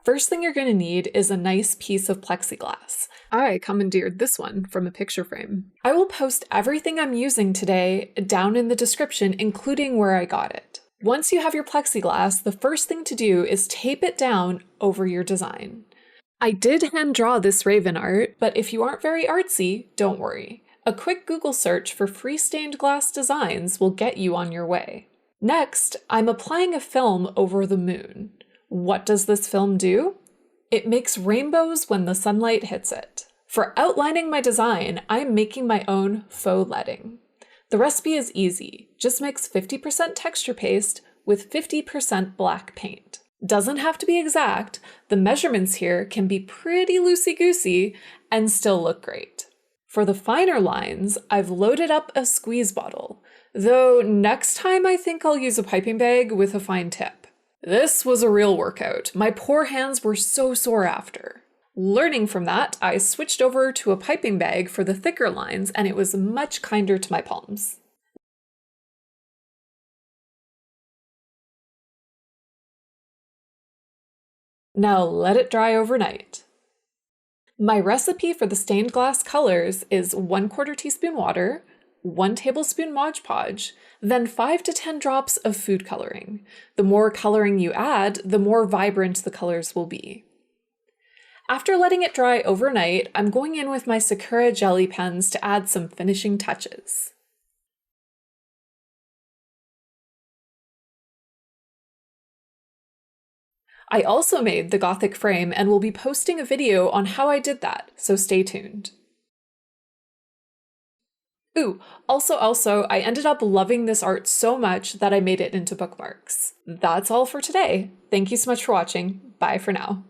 First thing you're going to need is a nice piece of plexiglass. I commandeered this one from a picture frame. I will post everything I'm using today down in the description, including where I got it. Once you have your plexiglass, the first thing to do is tape it down over your design. I did hand draw this raven art, but if you aren't very artsy, don't worry. A quick Google search for free stained glass designs will get you on your way. Next, I'm applying a film over the moon. What does this film do? It makes rainbows when the sunlight hits it. For outlining my design, I'm making my own faux leading. The recipe is easy. Just mix 50% texture paste with 50% black paint. Doesn't have to be exact. The measurements here can be pretty loosey-goosey and still look great. For the finer lines, I've loaded up a squeeze bottle, though next time I think I'll use a piping bag with a fine tip. This was a real workout. My poor hands were so sore after. Learning from that, I switched over to a piping bag for the thicker lines, and it was much kinder to my palms. Now let it dry overnight. My recipe for the stained glass colors is 1/4 teaspoon water, 1 tablespoon Modge Podge, then 5 to 10 drops of food coloring. The more coloring you add, the more vibrant the colors will be. After letting it dry overnight, I'm going in with my Sakura jelly pens to add some finishing touches. I also made the Gothic frame and will be posting a video on how I did that, so stay tuned. Ooh, also, I ended up loving this art so much that I made it into bookmarks. That's all for today. Thank you so much for watching. Bye for now.